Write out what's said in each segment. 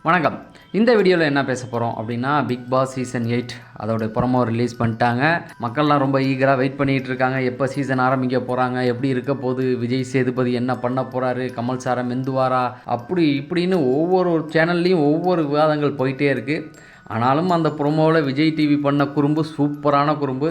வணக்கம். இந்த வீடியோவில் என்ன பேச போகிறோம் அப்படின்னா, பிக் பாஸ் சீசன் 8 அதோட ப்ரோமோ ரிலீஸ் பண்ணிட்டாங்க. மக்கள்லாம் ரொம்ப ஈகராக வெயிட் பண்ணிகிட்டு இருக்காங்க. எப்போ சீசன் ஆரம்பிக்க போகிறாங்க, எப்படி இருக்க போகுது, விஜய் சேதுபதி என்ன பண்ண போகிறாரு, கமல் சாரை மெந்துவாரா, அப்படி இப்படின்னு ஒவ்வொரு சேனல்லையும் ஒவ்வொரு விவாதங்கள் போயிட்டே இருக்குது. ஆனாலும் அந்த ப்ரோமோவில் விஜய் டிவி பண்ண குறும்பு சூப்பரான குறும்பு.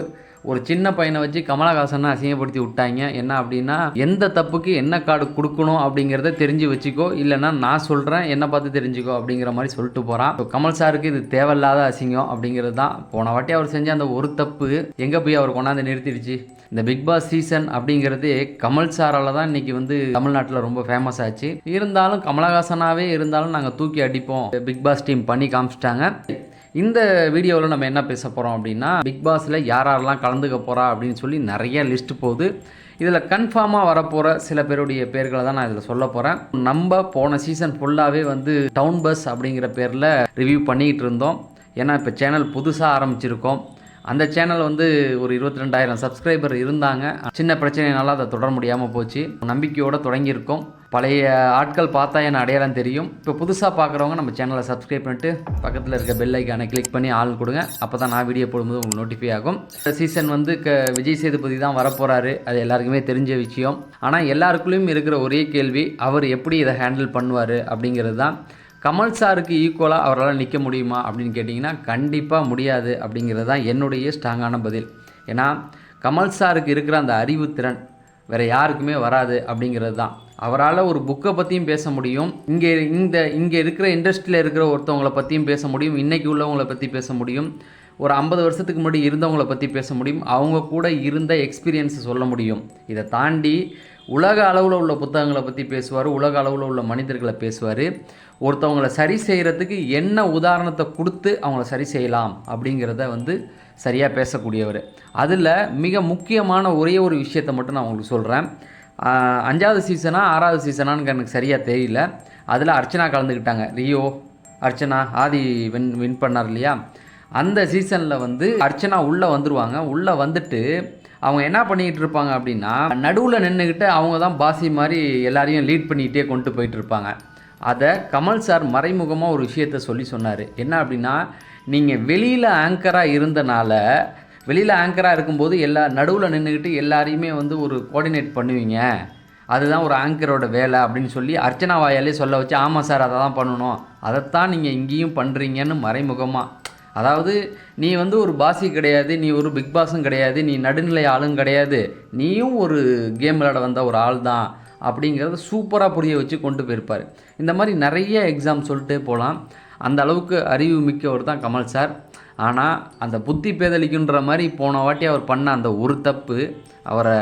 ஒரு சின்ன பையனை வச்சு கமலஹாசனை அசிங்கப்படுத்தி விட்டாங்க. என்ன அப்படின்னா, எந்த தப்புக்கு என்ன கார்டு கொடுக்கணும் அப்படிங்கிறத தெரிஞ்சு வச்சுக்கோ, இல்லைன்னா நான் சொல்கிறேன் என்னை பார்த்து தெரிஞ்சுக்கோ அப்படிங்கிற மாதிரி சொல்லிட்டு போகிறான். கமல் சாருக்கு இது தேவையில்லாத அசிங்கம் அப்படிங்கிறது தான். போன வாட்டி அவர் செஞ்ச அந்த ஒரு தப்பு எங்கே போய் அவர் கொண்டாந்து நிறுத்திடுச்சு. இந்த பிக் பாஸ் சீசன் அப்படிங்கிறது கமல் சாரால் தான் இன்றைக்கி தமிழ்நாட்டில் ரொம்ப ஃபேமஸ் ஆச்சு. இருந்தாலும் கமலஹாசனாகவே இருந்தாலும் நாங்கள் தூக்கி அடிப்போம் பிக் பாஸ் டீம் பண்ணி காமிச்சிட்டாங்க. இந்த வீடியோவில் நம்ம என்ன பேச போகிறோம் அப்படின்னா, பிக் பாஸில் யாரெல்லாம் கலந்துக்க போகிறா அப்படின்னு சொல்லி நிறைய லிஸ்ட் போகுது. இதில் கன்ஃபார்மாக வரப்போகிற சில பேருடைய பேர்களை தான் நான் இதில் சொல்ல போகிறேன். நம்ம போன சீசன் ஃபுல்லாகவே டவுன் பஸ் அப்படிங்கிற பேரில் ரிவ்யூ பண்ணிக்கிட்டு இருந்தோம். ஏன்னா இப்போ சேனல் புதுசாக ஆரம்பிச்சிருக்கோம். அந்த சேனல் ஒரு 22,000 சப்ஸ்கிரைபர் இருந்தாங்க. சின்ன பிரச்சனைனால அதை தொடர முடியாமல் போச்சு. நம்பிக்கையோடு தொடங்கியிருக்கோம். பழைய ஆட்கள் பார்த்தா என்ன அடையாளம் தெரியும். இப்போ புதுசாக பார்க்குறவங்க நம்ம சேனலை சப்ஸ்கிரைப் பண்ணிட்டு பக்கத்தில் இருக்க பெல் ஐக்கானை கிளிக் பண்ணி ஆள் கொடுங்க. அப்போ தான் நான் வீடியோ போடும்போது உங்களுக்கு நோட்டிஃபை ஆகும். இந்த சீசன் விஜய் சேதுபதி தான் வரப்போகிறாரு. அது எல்லாருக்குமே தெரிஞ்ச விஷயம். ஆனால் எல்லாருக்குள்ளேயும் இருக்கிற ஒரே கேள்வி, அவர் எப்படி இதை ஹேண்டில் பண்ணுவார் அப்படிங்கிறது தான். கமல் சாருக்கு ஈக்குவலாக அவரால் நிற்க முடியுமா அப்படின்னு கேட்டிங்கன்னா கண்டிப்பாக முடியாது அப்படிங்கிறது தான் என்னுடைய ஸ்ட்ராங்கான பதில். ஏன்னா கமல் சாருக்கு இருக்கிற அந்த அறிவுத்திறன் வேறு யாருக்குமே வராது அப்படிங்கிறது தான். அவரால் ஒரு புக்கை பற்றியும் பேச முடியும், இங்கே இருக்கிற இண்டஸ்ட்ரியில் இருக்கிற ஒருத்தவங்களை பற்றியும் பேச முடியும், இன்றைக்கி உள்ளவங்களை பற்றி பேச முடியும், ஒரு 50 வருஷத்துக்கு முன்னாடி இருந்தவங்களை பற்றி பேச முடியும், அவங்க கூட இருந்த எக்ஸ்பீரியன்ஸை சொல்ல முடியும். இதை தாண்டி உலக அளவில் உள்ள புத்தகங்களை பற்றி பேசுவார், உலக அளவில் உள்ள மனிதர்களை பேசுவார். ஒருத்தவங்களை சரி செய்கிறதுக்கு என்ன உதாரணத்தை கொடுத்து அவங்கள சரி செய்யலாம் அப்படிங்கிறத சரியாக பேசக்கூடியவர். அதில் மிக முக்கியமான ஒரே ஒரு விஷயத்தை மட்டும் நான் உங்களுக்கு சொல்கிறேன். 5வது சீசனா 6வது சீசனான்னு எனக்கு சரியாக தெரியல. அதில் அர்ச்சனா கலந்துக்கிட்டாங்க. ரியோ அர்ச்சனா ஆதி வின் பண்ணார் இல்லையா? அந்த சீசனில் அர்ச்சனா உள்ளே வந்துடுவாங்க. உள்ளே வந்துட்டு அவங்க என்ன பண்ணிக்கிட்டு இருப்பாங்க அப்படின்னா, நடுவில் நின்றுக்கிட்டு அவங்க தான் பாசி மாதிரி எல்லாரையும் லீட் பண்ணிக்கிட்டே கொண்டு போயிட்டு இருப்பாங்க. அதை கமல் சார் மறைமுகமாக ஒரு விஷயத்த சொன்னார். என்ன அப்படின்னா, நீங்கள் வெளியில் ஆங்கராக இருந்தனால, வெளியில் ஆங்கராக இருக்கும்போது நடுவில் நின்றுக்கிட்டு எல்லாரையுமே ஒரு கோஆர்டினேட் பண்ணுவீங்க, அதுதான் ஒரு ஆங்கரோட வேலை அப்படின்னு சொல்லி அர்ச்சனா வாயாலே சொல்ல வச்சு, ஆமாம் சார் அதை தான் பண்ணணும், அதைத்தான் நீங்கள் இங்கேயும் பண்ணுறீங்கன்னு மறைமுகமாக. அதாவது நீ ஒரு பாசி கிடையாது, நீ ஒரு பிக் பாஸும் கிடையாது, நீ நடுநிலை ஆளும் கிடையாது, நீயும் ஒரு கேம் விளையாட வந்த ஒரு ஆள் தான் அப்படிங்கிறத சூப்பராக புரிய வச்சு கொண்டு போயிருப்பார். இந்த மாதிரி நிறைய எக்ஸாம் சொல்லிட்டே போகலாம். அந்த அளவுக்கு அறிவு மிக்கவர் தான் கமல் சார். ஆனால் அந்த புத்தி பேதலிக்குன்ற மாதிரி போன வாட்டி அவர் பண்ண அந்த ஒரு தப்பு அவரை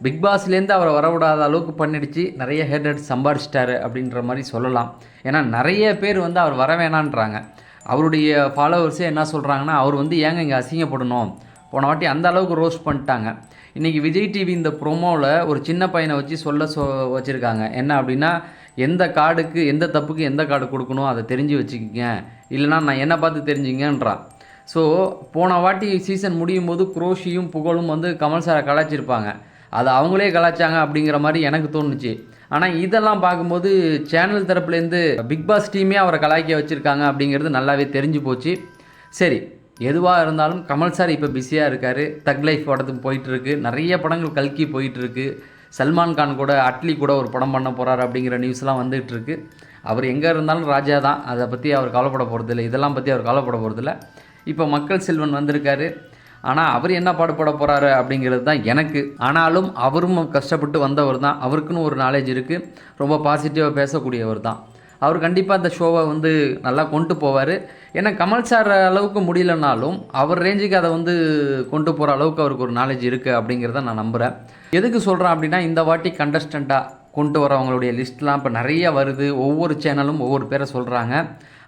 பிக் பாஸ்லேருந்து அவரை வரவிடாத அளவுக்கு பண்ணிடுச்சு. நிறைய ஹேட்டர்ஸ் சம்பாரிச்சிட்டாரு அப்படின்ற மாதிரி சொல்லலாம். ஏன்னா நிறைய பேர் அவர் வர வேணான்றாங்க. அவருடைய ஃபாலோவர்ஸே என்ன சொல்கிறாங்கன்னா, அவர் ஏங்க இங்கே அசிங்கப்படணும், போன வாட்டி அந்த அளவுக்கு ரோஸ்ட் பண்ணிட்டாங்க. இன்றைக்கி விஜய் டிவி இந்த ப்ரோமோவில் ஒரு சின்ன பையனை வச்சு வச்சுருக்காங்க. என்ன அப்படின்னா, எந்த கார்டுக்கு எந்த தப்புக்கு எந்த கார்டு கொடுக்கணும் அதை தெரிஞ்சு வச்சுக்கிங்க, இல்லைனா நான் என்னை பார்த்து தெரிஞ்சுங்கன்றான். ஸோ போன வாட்டி சீசன் முடியும் போது குரோஷியும் புகழும் கமல் சாரை கலாய்ச்சிருப்பாங்க. அது அவங்களே கலாய்ச்சாங்க அப்படிங்கிற மாதிரி எனக்கு தோணுச்சு. ஆனால் இதெல்லாம் பார்க்கும்போது சேனல் தரப்புலேருந்து பிக் பாஸ் டீமே அவரை கலாய்க்க வச்சுருக்காங்க அப்படிங்கிறது நல்லாவே தெரிஞ்சு போச்சு. சரி, எதுவாக இருந்தாலும் கமல் சார் இப்போ பிஸியாக இருக்கார். தக் லைஃப் படத்துக்கு போயிட்டுருக்கு, நிறைய படங்கள் கல்கி போயிட்டுருக்கு. சல்மான் கான் கூட அட்லி கூட ஒரு படம் பண்ண போகிறார் அப்படிங்கிற நியூஸ்லாம் வந்துகிட்ருக்கு. அவர் எங்கே இருந்தாலும் ராஜா தான், அதை பற்றி அவர் கவலைப்பட போகிறதில்ல, இதெல்லாம் பற்றி அவர் கவலைப்பட போகிறதில்ல. இப்போ மக்கள் செல்வன் வந்திருக்காரு. ஆனால் அவர் என்ன பாடுபட போகிறாரு அப்படிங்கிறது தான் எனக்கு. ஆனாலும் அவரும் கஷ்டப்பட்டு வந்தவர் தான், அவருக்குன்னு ஒரு நாலேஜ் இருக்குது, ரொம்ப பாசிட்டிவாக பேசக்கூடியவர் தான். அவர் கண்டிப்பாக அந்த ஷோவை நல்லா கொண்டு போவார். ஏன்னா கமல் சார் அளவுக்கு முடியலனாலும் அவர் ரேஞ்சுக்கு அதை கொண்டு போகிற அளவுக்கு அவருக்கு ஒரு நாலேஜ் இருக்குது அப்படிங்கிறத நான் நம்புகிறேன். எதுக்கு சொல்கிறேன் அப்படின்னா, இந்த வாட்டி கண்டஸ்டண்ட்டாக கொண்டு வரவங்களுடைய லிஸ்ட்லாம் இப்போ நிறைய வருது. ஒவ்வொரு சேனலும் ஒவ்வொரு பேரை சொல்கிறாங்க.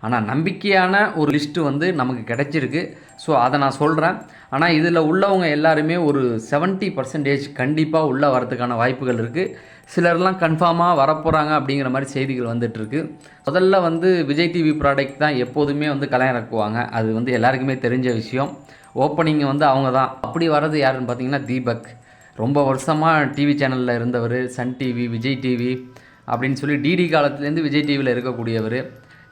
ஆனால் நம்பிக்கையான ஒரு லிஸ்ட்டு நமக்கு கிடைச்சிருக்கு. ஸோ அதை நான் சொல்கிறேன். ஆனால் இதில் உள்ளவங்க எல்லாருமே ஒரு 70% கண்டிப்பாக உள்ளே வரதுக்கான வாய்ப்புகள் இருக்குது. சிலர்லாம் கன்ஃபார்மாக வரப்போகிறாங்க அப்படிங்கிற மாதிரி செய்திகள் வந்துட்டுருக்கு. முதல்ல விஜய் டிவி ப்ராடக்ட் தான் எப்போதுமே களை இறக்குவாங்க. அது எல்லாருக்குமே தெரிஞ்ச விஷயம். ஓப்பனிங் அவங்க தான். அப்படி வர்றது யாருன்னு பார்த்தீங்கன்னா தீபக். ரொம்ப வருஷமாக டிவி சேனலில் இருந்தவர். சன் டிவி, விஜய் டிவி அப்படின்னு சொல்லி டிடி காலத்துலேருந்து விஜய் டிவியில் இருக்கக்கூடியவர்.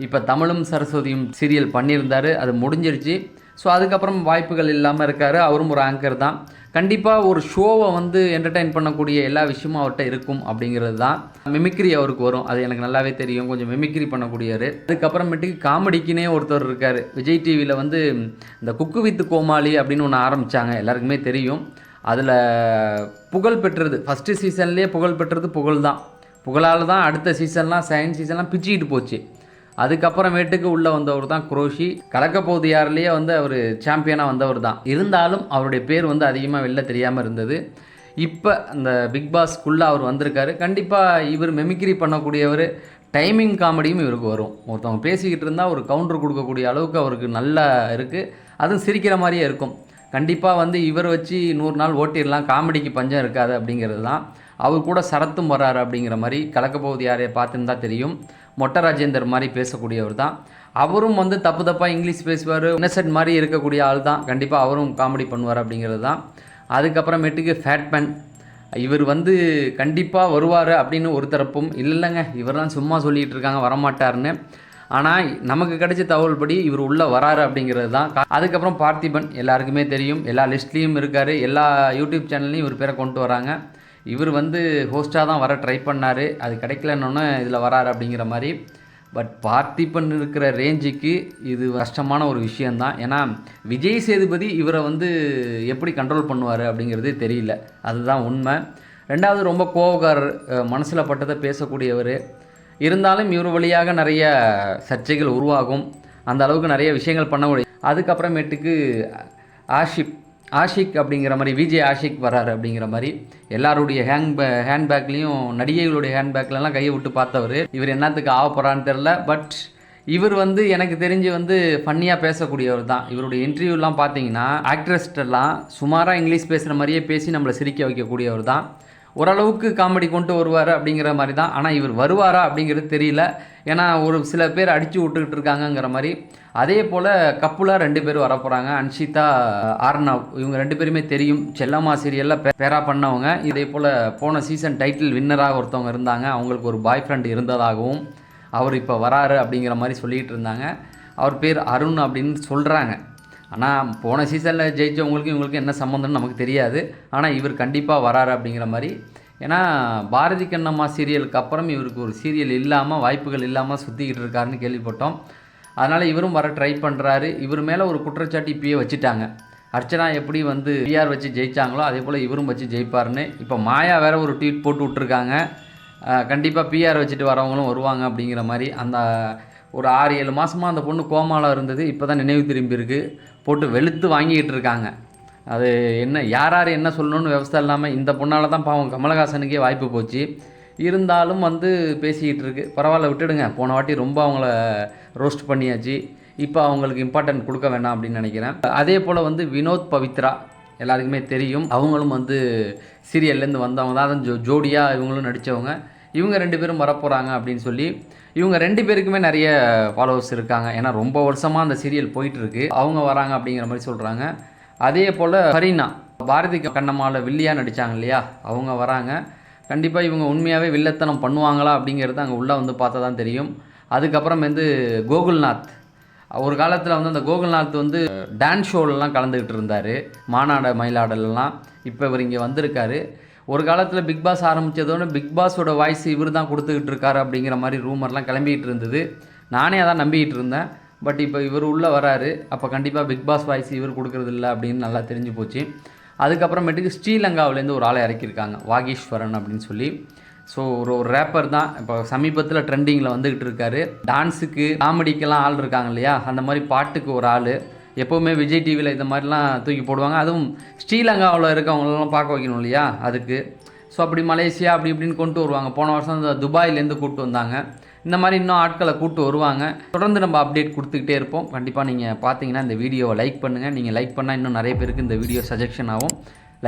இப்போ தமிழும் சரஸ்வதியும் சீரியல் பண்ணியிருந்தார், அது முடிஞ்சிருச்சு. ஸோ அதுக்கப்புறம் வாய்ப்புகள் இல்லாமல் இருக்கார். அவரும் ஒரு ஆங்கர் தான். கண்டிப்பாக ஒரு ஷோவை வந்து என்டர்டெயின் பண்ணக்கூடிய எல்லா விஷயமும் அவர்கிட்ட இருக்கும் அப்படிங்கிறது தான். மிமிக்ரி அவருக்கு வரும், அது எனக்கு நல்லாவே தெரியும். கொஞ்சம் மிமிக்ரி பண்ணக்கூடியவர். அதுக்கப்புறமேட்டுக்கு காமெடிக்குனே ஒருத்தர் இருக்கார். விஜய் டிவியில் வந்து இந்த குக்கு வித் கோமாளி அப்படின்னு ஒன்று ஆரம்பித்தாங்க, எல்லாருக்குமே தெரியும். அதில் புகழ் பெற்றது ஃபஸ்ட்டு சீசன்லேயே புகழ் பெற்றது புகழ் தான். புகழால் தான் அடுத்த சீசன்லாம் செகண்ட் சீசன்லாம் பிச்சுக்கிட்டு போச்சு. அதுக்கப்புறமேட்டுக்கு உள்ளே வந்தவர் தான் குரோஷி. கலக்கப்போது யாரிலேயே வந்து அவர் சாம்பியனாக வந்தவர் தான். இருந்தாலும் அவருடைய பேர் வந்து அதிகமாக வெளில தெரியாமல் இருந்தது. இப்போ அந்த பிக் பாஸ்க்குள்ளே அவர் வந்திருக்காரு. கண்டிப்பாக இவர் மெமிக்ரி பண்ணக்கூடியவர். டைமிங் காமெடியும் இவருக்கு வரும். ஒருத்தவங்க பேசிக்கிட்டு இருந்தால் ஒரு கவுண்டர் கொடுக்கக்கூடிய அளவுக்கு அவருக்கு நல்லா இருக்குது. அதுவும் சிரிக்கிற மாதிரியே இருக்கும். கண்டிப்பாக வந்து இவர் வச்சு 100 நாள் ஓட்டிடலாம், காமெடிக்கு பஞ்சம் இருக்காது அப்படிங்கிறது தான். அவர் கூட சரத்தும் வராரு அப்படிங்கிற மாதிரி கலக்கப்போகுது யாரையை பார்த்துன்னு தெரியும். மொட்டை ராஜேந்தர் மாதிரி பேசக்கூடியவர் தான். அவரும் வந்து தப்பு தப்பாக இங்கிலீஷ் பேசுவார், இன்னசென்ட் மாதிரி இருக்கக்கூடிய ஆள் தான். கண்டிப்பாக அவரும் காமெடி பண்ணுவார் அப்படிங்கிறது தான். அதுக்கப்புறமேட்டுக்கு ஃபேட்மேன், இவர் வந்து கண்டிப்பாக வருவார் அப்படின்னு ஒரு தரப்பும், இல்லைங்க இவரெல்லாம் சும்மா சொல்லிகிட்டு இருக்காங்க வரமாட்டார்னு. ஆனால் நமக்கு கிடைச்ச தகவல் படி இவர் உள்ளே வராரு அப்படிங்கிறது தான். அதுக்கப்புறம் பார்த்திபன் எல்லாருக்குமே தெரியும், எல்லா லிஸ்ட்லேயும் இருக்கார், எல்லா யூடியூப் சேனல்லையும் இவர் பேரை கொண்டு வராங்க. இவர் வந்து ஹோஸ்ட்டாக தான் வர ட்ரை பண்ணார், அது கிடைக்கலன்னு இதில் வராரு அப்படிங்கிற மாதிரி. பட் பார்த்திபன் இருக்கிற ரேஞ்சுக்கு இது கஷ்டமான ஒரு விஷயந்தான். ஏன்னா விஜய் சேதுபதி இவரை வந்து எப்படி கண்ட்ரோல் பண்ணுவார் அப்படிங்கிறதே தெரியல, அதுதான் உண்மை. ரெண்டாவது ரொம்ப கோவக்காரர், மனசில் பட்டதை பேசக்கூடியவர். இருந்தாலும் இவர் வழியாக நிறைய சர்ச்சைகள் உருவாகும், அந்த அளவுக்கு நிறைய விஷயங்கள் பண்ண முடியும். அதுக்கப்புறமேட்டுக்கு ஆஷிக் அப்படிங்கிற மாதிரி, விஜய் ஆஷிக் வராரு அப்படிங்கிற மாதிரி. எல்லாருடைய ஹேண்ட்பேக்லேயும் நடிகைகளுடைய ஹேண்ட்பேக்லலாம் கையை விட்டு பார்த்தவர். இவர் என்னத்துக்கு ஆகப்போகிறான்னு தெரில. பட் இவர் வந்து எனக்கு தெரிஞ்சு வந்து ஃபன்னியாக பேசக்கூடியவர் தான். இவருடைய இன்டர்வியூலாம் பார்த்தீங்கன்னா ஆக்ட்ரஸ்டெல்லாம் சுமாராக இங்கிலீஷ் பேசுகிற மாதிரியே பேசி நம்மளை சிரிக்க வைக்கக்கூடியவர் தான். ஓரளவுக்கு காமெடி கொண்டு வருவார் அப்படிங்கிற மாதிரி தான். ஆனால் இவர் வருவாரா அப்படிங்கிறது தெரியல. ஏன்னா ஒரு சில பேர் அடித்து விட்டுக்கிட்டு இருக்காங்கங்கிற மாதிரி. அதே போல் கப்புலாக 2 பேர் வரப்போகிறாங்க, அன்ஷிதா ஆர்னவ். இவங்க 2 பேருமே தெரியும், செல்லம்மா சீரியலில் பேரா பண்ணவங்க. இதே போல் போன சீசன் டைட்டில் வின்னராக ஒருத்தவங்க இருந்தாங்க, அவங்களுக்கு ஒரு பாய் ஃப்ரெண்ட் இருந்ததாகவும் அவர் இப்போ வராரு அப்படிங்கிற மாதிரி சொல்லிகிட்டு இருந்தாங்க. அவர் பேர் அருண் அப்படின்னு சொல்கிறாங்க. ஆனால் போன சீசனில் ஜெயித்தவங்களுக்கு இவங்களுக்கு என்ன சம்மந்தம்னு நமக்கு தெரியாது. ஆனால் இவர் கண்டிப்பாக வராரு அப்படிங்கிற மாதிரி. ஏன்னா பாரதி கண்ணம்மா சீரியலுக்கு அப்புறம் இவருக்கு ஒரு சீரியல் இல்லாமல், வாய்ப்புகள் இல்லாமல் சுற்றிக்கிட்டு இருக்காருன்னு கேள்விப்பட்டோம். அதனால் இவரும் வர ட்ரை பண்ணுறாரு. இவர் மேலே ஒரு குற்றச்சாட்டு இப்பயே வச்சுட்டாங்க. அர்ச்சனா எப்படி வந்து பிஆர் வச்சு ஜெயித்தாங்களோ அதே போல் இவரும் வச்சு ஜெயிப்பார்னு. இப்போ மாயா வேறு ஒரு ட்வீட் போட்டு விட்ருக்காங்க, கண்டிப்பாக பிஆர் வச்சுட்டு வரவங்களும் வருவாங்க அப்படிங்கிற மாதிரி. அந்த ஒரு 6-7 மாதமாக அந்த பொண்ணு கோமாவில் இருந்தது, இப்போ தான் நினைவு திரும்பியிருக்கு. போட்டு வெளுத்து வாங்கிக்கிட்டு இருக்காங்க. அது என்ன யார் என்ன சொல்லணும்னு விவசாயம் இல்லாமல் இந்த பொண்ணால் தான் பாவம் கமலஹாசனுக்கே வாய்ப்பு போச்சு. இருந்தாலும் வந்து பேசிக்கிட்டு இருக்கு. பரவாயில்ல விட்டுடுங்க, போன வாட்டி ரொம்ப அவங்கள ரோஸ்ட் பண்ணியாச்சு, இப்போ அவங்களுக்கு இம்பார்ட்டன்ட் கொடுக்க வேண்டாம் அப்படின்னு நினைக்கிறேன். அதே போல் வந்து வினோத் பவித்ரா எல்லாருக்குமே தெரியும், அவங்களும் வந்து சீரியல்லேருந்து வந்தவங்க தான். அதுவும் ஜோடியாக இவங்களும் நடித்தவங்க. இவங்க 2 பேரும் வரப்போகிறாங்க அப்படின்னு சொல்லி. இவங்க 2 பேருக்குமே நிறைய ஃபாலோவர்ஸ் இருக்காங்க. ஏன்னா ரொம்ப வருஷமாக அந்த சீரியல் போயிட்டுருக்கு. அவங்க வராங்க அப்படிங்கிற மாதிரி சொல்கிறாங்க. அதே போல் ஹரினா, பாரதி கண்ணம்மாவில் வில்லியாக நடித்தாங்க இல்லையா, அவங்க வராங்க. கண்டிப்பாக இவங்க உண்மையாகவே வில்லத்தனம் பண்ணுவாங்களா அப்படிங்கிறது அங்கே உள்ளே வந்து பார்த்தா தான் தெரியும். அதுக்கப்புறம் வந்து கோகுல்நாத், ஒரு காலத்தில் வந்து அந்த கோகுல்நாத் வந்து டான்ஸ் ஷோலெலாம் கலந்துக்கிட்டு இருந்தார், மாநாட மயிலாடலாம். இப்போ இவர் இங்கே வந்திருக்காரு. ஒரு காலத்தில் பிக் பாஸ் ஆரம்பித்ததோட பிக் பாஸோட வாய்ஸ் இவர் தான் கொடுத்துக்கிட்டு இருக்காரு அப்படிங்கிற மாதிரி ரூமர்லாம் கிளம்பிக்கிட்டு இருந்தது. நானே அதான் நம்பிக்கிட்டு இருந்தேன். பட் இப்போ இவர் உள்ளே வராரு, அப்போ கண்டிப்பாக பிக் பாஸ் வாய்ஸ் இவர் கொடுக்குறது இல்லை அப்படின்னு நல்லா தெரிஞ்சு போச்சு. அதுக்கப்புறமேட்டுக்கு ஸ்ரீலங்காவிலேருந்து ஒரு ஆளை இறக்கியிருக்காங்க, வாகீஸ்வரன் அப்படின்னு சொல்லி. ஸோ ஒரு ரேப்பர் தான், இப்போ சமீபத்தில் ட்ரெண்டிங்கில் வந்துக்கிட்டு இருக்காரு. டான்ஸுக்கு காமெடிக்கெல்லாம் ஆள் இருக்காங்க இல்லையா, அந்த மாதிரி பாட்டுக்கு ஒரு ஆள். எப்போவுமே விஜய் டிவியில் இந்த மாதிரிலாம் தூக்கி போடுவாங்க. அதுவும் ஸ்ரீலங்காவில் இருக்கவங்களெல்லாம் பார்க்க வைக்கணும் இல்லையா, அதுக்கு. ஸோ அப்படி மலேசியா அப்படி இப்படின்னு கொண்டு வருவாங்க. போன வருஷம் இந்த துபாயிலேருந்து கூப்பிட்டு வந்தாங்க. இந்த மாதிரி இன்னும் ஆட்களை கூப்பிட்டு வருவாங்க. தொடர்ந்து நம்ம அப்டேட் கொடுத்துக்கிட்டே இருப்போம். கண்டிப்பாக நீங்கள் பார்த்தீங்கன்னா இந்த வீடியோவை லைக் பண்ணுங்கள். நீங்கள் லைக் பண்ணால் இன்னும் நிறைய பேருக்கு இந்த வீடியோ சஜெக்ஷன் ஆகும்.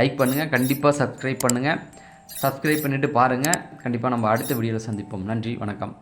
லைக் பண்ணுங்கள், கண்டிப்பாக சப்ஸ்கிரைப் பண்ணுங்கள். சப்ஸ்கிரைப் பண்ணிவிட்டு பாருங்கள். கண்டிப்பாக நம்ம அடுத்த வீடியோவில் சந்திப்போம். நன்றி, வணக்கம்.